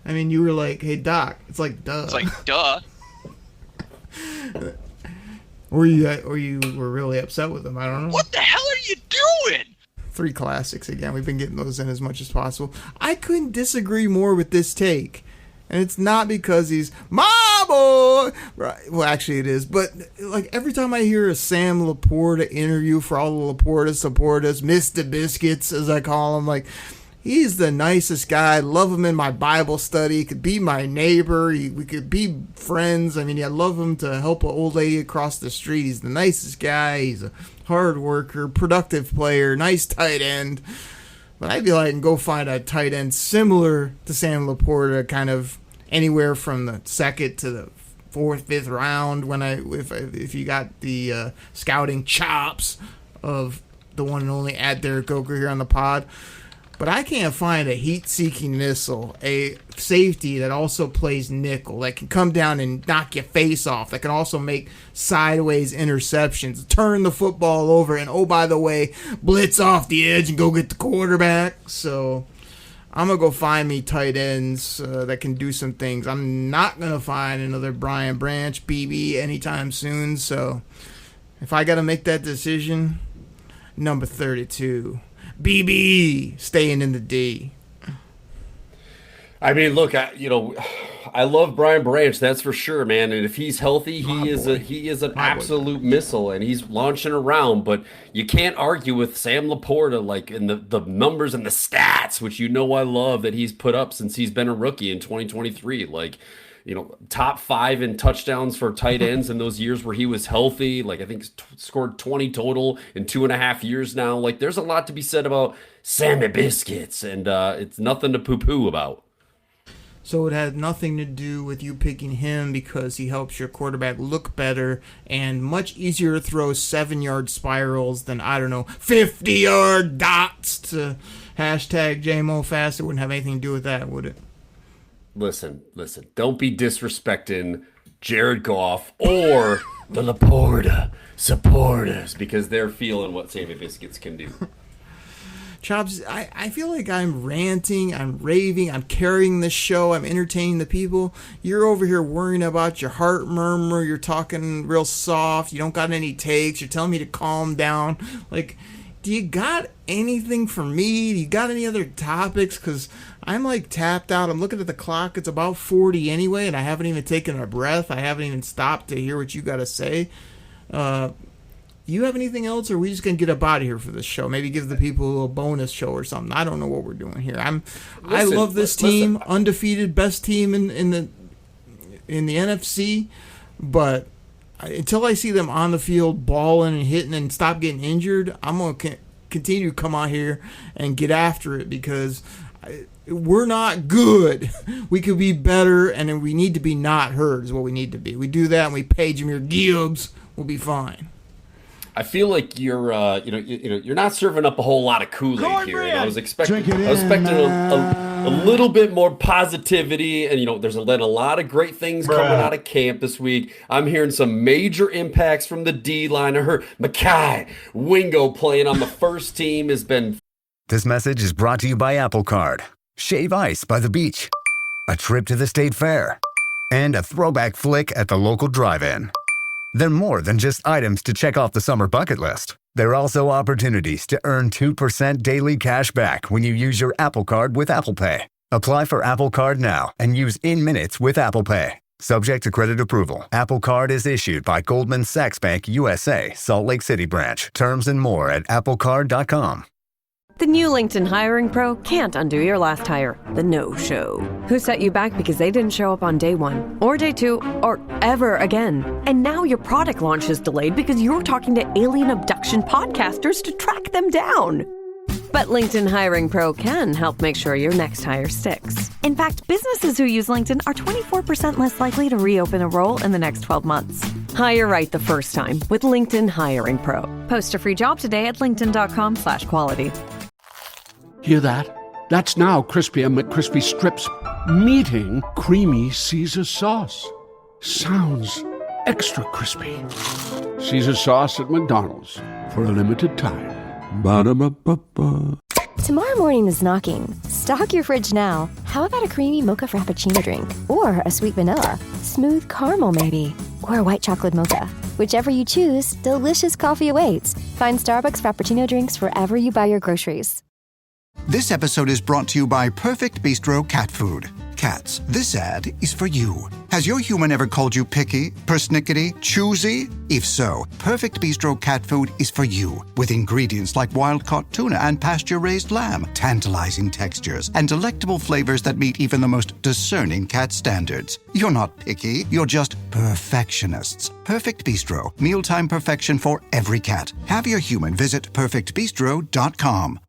I mean, you were like, hey, Doc. It's like, duh. It's like, duh. Or you were really upset with him. I don't know. What the hell are you doing? 3 classics again. We've been getting those in as much as possible. I couldn't disagree more with this take. And it's not because he's my boy. Right. Well, actually it is. But like every time I hear a Sam Laporta interview for all the Laporta supporters, Mr. Biscuits, as I call him, like, he's the nicest guy. I love him in my Bible study. He could be my neighbor. We could be friends. I mean, I love him to help an old lady across the street. He's the nicest guy. He's a hard worker, productive player, nice tight end. But I feel like I can go find a tight end similar to Sam Laporta, kind of anywhere from the 2nd to the 4th, 5th round. If you got the scouting chops of the one and only Derek Okrie here on the pod. But I can't find a heat-seeking missile, a safety that also plays nickel, that can come down and knock your face off, that can also make sideways interceptions, turn the football over, and, oh, by the way, blitz off the edge and go get the quarterback. So I'm going to go find me tight ends that can do some things. I'm not going to find another Brian Branch, BB, anytime soon. So if I got to make that decision, number 32. BB staying in the D. I mean, look, I love Brian Branch, that's for sure, man. And if he's healthy, he is an absolute missile, and he's launching around. But you can't argue with Sam Laporta, like in the numbers and the stats, which I love that he's put up since he's been a rookie in 2023. Like, top 5 in touchdowns for tight ends in those years where he was healthy. Like, I think scored 20 total in 2.5 years now. Like, there's a lot to be said about Sammy Biscuits, and it's nothing to poo-poo about. So it had nothing to do with you picking him because he helps your quarterback look better and much easier to throw 7-yard spirals than, 50-yard dots to hashtag JMOFast. It wouldn't have anything to do with that, would it? Listen, don't be disrespecting Jared Goff or the Laporta supporters because they're feeling what Sammy Biscuits can do. Chops, I feel like I'm ranting, I'm raving, I'm carrying this show, I'm entertaining the people. You're over here worrying about your heart murmur, you're talking real soft, you don't got any takes, you're telling me to calm down. Like, do you got anything for me? Do you got any other topics? Because I'm like tapped out. I'm looking at the clock. It's about 40 anyway, and I haven't even taken a breath. I haven't even stopped to hear what you got to say. You have anything else, or are we just going to get up out of here for this show? Maybe give the people a little bonus show or something. I don't know what we're doing here. I love this team, undefeated, best team in the NFC, but until I see them on the field balling and hitting and stop getting injured, I'm going to continue to come out here and get after it because we're not good. We could be better, and we need to be not hurt is what we need to be. We do that, and we pay Jahmyr Gibbs, we'll be fine. I feel like you're not serving up a whole lot of Kool-Aid here. And I was expecting a little bit more positivity, and there's been a lot of great things coming out of camp this week. I'm hearing some major impacts from the D-line. I heard Mackay Wingo playing on the first team has been. This message is brought to you by Apple Card. Shave ice by the beach, a trip to the state fair, and a throwback flick at the local drive-in. They're more than just items to check off the summer bucket list. They're also opportunities to earn 2% daily cash back when you use your Apple Card with Apple Pay. Apply for Apple Card now and use in minutes with Apple Pay. Subject to credit approval. Apple Card is issued by Goldman Sachs Bank USA, Salt Lake City branch. Terms and more at applecard.com. The new LinkedIn hiring pro can't undo your last hire, the no-show. Who set you back because they didn't show up on day 1, or day 2, or ever again. And now your product launch is delayed because you're talking to alien abduction podcasters to track them down. But LinkedIn Hiring Pro can help make sure your next hire sticks. In fact, businesses who use LinkedIn are 24% less likely to reopen a role in the next 12 months. Hire right the first time with LinkedIn Hiring Pro. Post a free job today at linkedin.com/quality. Hear that? That's now Crispy and McCrispy Strips meeting Creamy Caesar Sauce. Sounds extra crispy. Caesar Sauce at McDonald's for a limited time. Ba-da-ba-ba-ba. Tomorrow morning is knocking. Stock your fridge now. How about a creamy mocha frappuccino drink? Or a sweet vanilla? Smooth caramel, maybe? Or a white chocolate mocha? Whichever you choose, delicious coffee awaits. Find Starbucks Frappuccino drinks wherever you buy your groceries. This episode is brought to you by Perfect Bistro Cat Food. Cats, this ad is for you. Has your human ever called you picky, persnickety, choosy? If so, Perfect Bistro Cat Food is for you. With ingredients like wild-caught tuna and pasture-raised lamb, tantalizing textures, and delectable flavors that meet even the most discerning cat standards. You're not picky, you're just perfectionists. Perfect Bistro, mealtime perfection for every cat. Have your human visit perfectbistro.com.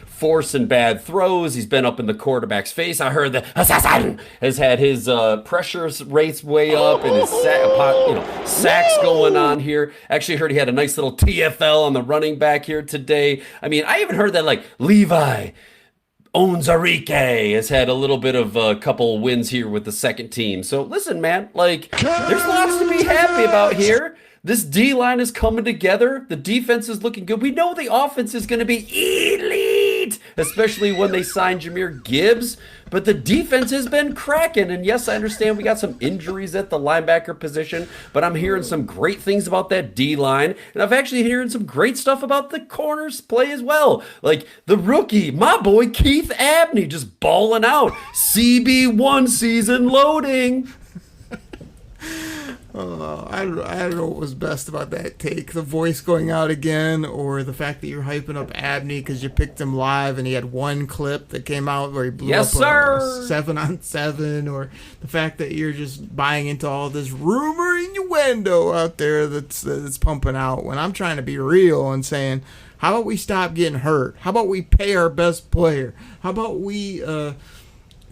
Forcing bad throws. He's been up in the quarterback's face. I heard the assassin has had his pressure rates way up and his sacks going on here. Actually heard he had a nice little TFL on the running back here today. I mean, I even heard that Levi Onzarike has had a little bit of a couple wins here with the second team. So listen, man, there's lots to be happy about here. This D-line is coming together. The defense is looking good. We know the offense is going to be elite, especially when they sign Jahmyr Gibbs. But the defense has been cracking. And yes, I understand we got some injuries at the linebacker position, but I'm hearing some great things about that D-line. And I've actually hearing some great stuff about the corners play as well. Like the rookie, my boy Keith Abney, just balling out. CB1 season loading. I don't know what was best about that take. The voice going out again, or the fact that you're hyping up Abney because you picked him live and he had one clip that came out where he blew up a 7-on-7, or the fact that you're just buying into all this rumor innuendo out there that's pumping out when I'm trying to be real and saying, how about we stop getting hurt? How about we pay our best player? How about we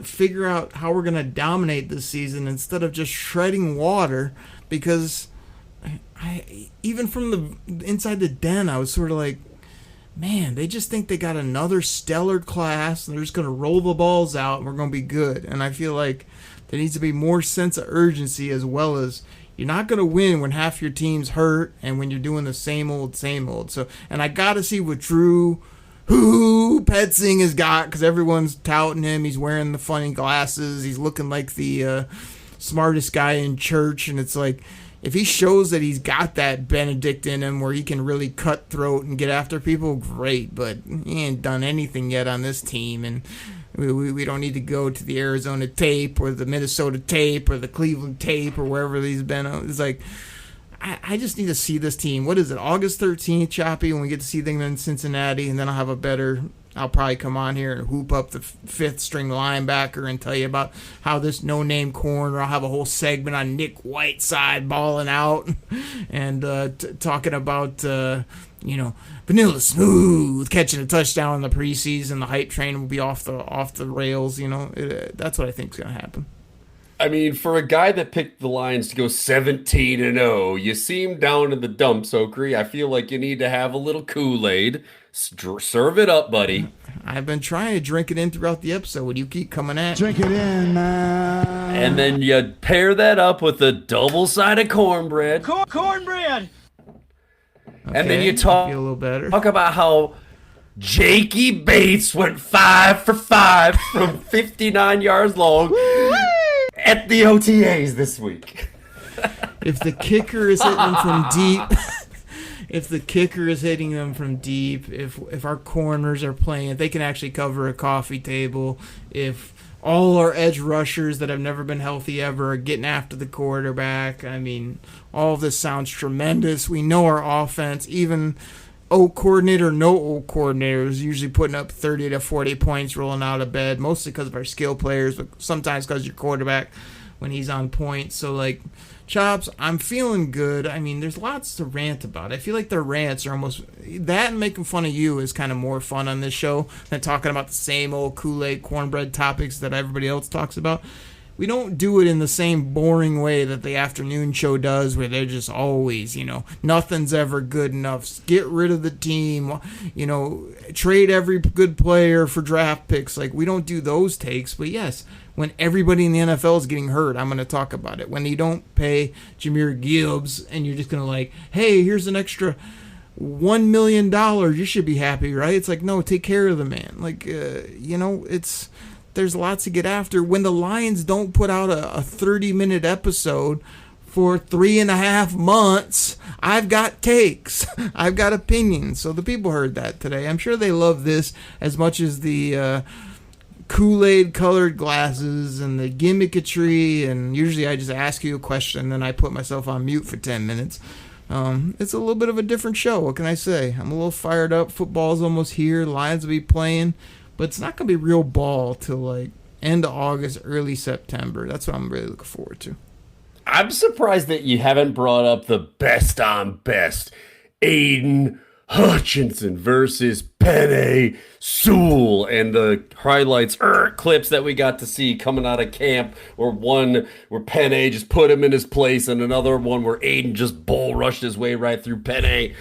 figure out how we're going to dominate this season instead of just shredding water? Because I even from the inside the den, I was sort of like, man, they just think they got another stellar class and they're just going to roll the balls out and we're going to be good. And I feel like there needs to be more sense of urgency, as well as you're not going to win when half your team's hurt and when you're doing the same old. So, and I got to see what Drew Petzing has got, because everyone's touting him. He's wearing the funny glasses. He's looking like the smartest guy in church. And it's like, if he shows that he's got that Benedict in him where he can really cut throat and get after people, great. But he ain't done anything yet on this team. And we don't need to go to the Arizona tape or the Minnesota tape or the Cleveland tape or wherever he's been. It's like, I just need to see this team. What is it, August 13th, Choppy, when we get to see them in Cincinnati, and then I'll probably come on here and hoop up the fifth-string linebacker and tell you about how this no-name corner. I'll have a whole segment on Nick Whiteside balling out and talking about, Vanilla Smooth catching a touchdown in the preseason. The hype train will be off the rails. That's what I think is going to happen. I mean, for a guy that picked the Lions to go 17-0, you seem down in the dumps, Okrie. I feel like you need to have a little Kool-Aid. Serve it up, buddy. I've been trying to drink it in throughout the episode. You keep coming at me. Drink it in, man. And then you pair that up with a double-sided cornbread. Cornbread! And then you talk a little better. Talk about how Jakey Bates went 5 for 5 from 59 yards long at the OTAs this week. If the kicker is hitting them from deep, if our corners are playing, if they can actually cover a coffee table, if all our edge rushers that have never been healthy ever are getting after the quarterback, I mean, all of this sounds tremendous. We know our offense, even O coordinator, no O coordinator, is usually putting up 30 to 40 points rolling out of bed, mostly because of our skill players, but sometimes because your quarterback when he's on point. So, like, Chops, I'm feeling good. I mean, there's lots to rant about. I feel like their rants are almost... That and making fun of you is kind of more fun on this show than talking about the same old Kool-Aid cornbread topics that everybody else talks about. We don't do it in the same boring way that the afternoon show does, where they're just always, nothing's ever good enough. Get rid of the team, trade every good player for draft picks. Like, we don't do those takes. But yes, when everybody in the NFL is getting hurt, I'm going to talk about it. When you don't pay Jahmyr Gibbs and you're just going to hey, here's an extra $1 million, you should be happy, right? It's like, no, take care of the man. There's lots to get after. When the Lions don't put out a 30-minute episode for 3.5 months, I've got takes. I've got opinions. So the people heard that today. I'm sure they love this as much as the Kool-Aid colored glasses and the gimmickatry. And usually I just ask you a question and then I put myself on mute for 10 minutes. It's a little bit of a different show. What can I say? I'm a little fired up. Football's almost here. The Lions will be playing. But it's not going to be real ball till end of August, early September. That's what I'm really looking forward to. I'm surprised that you haven't brought up the best on best. Aiden Hutchinson versus Penei Sewell and the highlights clips that we got to see coming out of camp, or one where Penei just put him in his place and another one where Aiden just bull rushed his way right through Penei.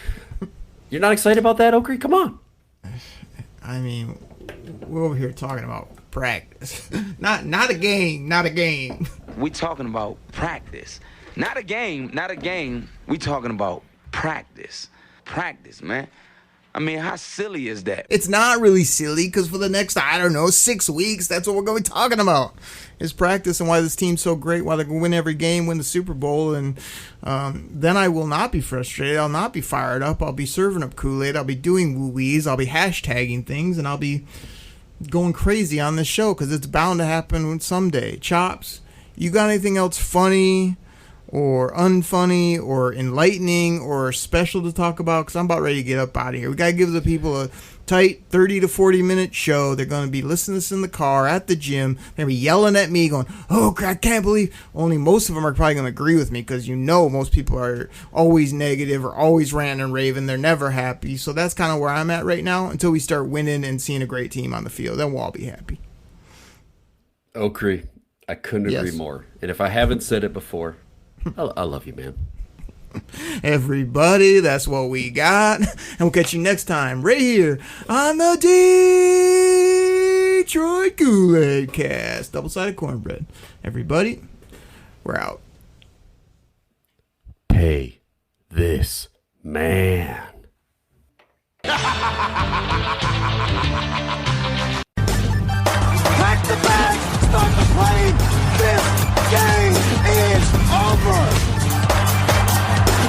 You're not excited about that, Okrie? Come on. I mean, we're over here talking about practice. not a game. We talking about practice. Not a game. We talking about practice. Practice, man. I mean, how silly is that? It's not really silly, because for the next, 6 weeks, that's what we're going to be talking about, is practice and why this team's so great, why they can win every game, win the Super Bowl, and then I will not be frustrated. I'll not be fired up. I'll be serving up Kool-Aid. I'll be doing woo-wees. I'll be hashtagging things, and I'll be going crazy on this show, because it's bound to happen someday. Chops, you got anything else funny or unfunny or enlightening or special to talk about? Because I'm about ready to get up out of here. We got to give the people a tight 30 to 40 minute show. They're going to be listening to this in the car, at the gym. They're going to be yelling at me going, oh, I can't believe. Only most of them are probably going to agree with me, because most people are always negative or always ranting and raving. They're never happy. So that's kind of where I'm at right now, until we start winning and seeing a great team on the field. Then we'll all be happy. Okrie, I couldn't agree more. And if I haven't said it before, I love you, man. Everybody, that's what we got. And we'll catch you next time right here on the Detroit Koolaid Cast. Double-sided cornbread. Everybody, we're out. Pay this man. Pack the bag, start the plane. This game is over.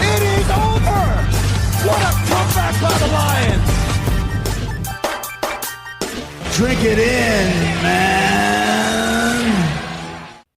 It is over. What a comeback by the Lions. Drink it in, man.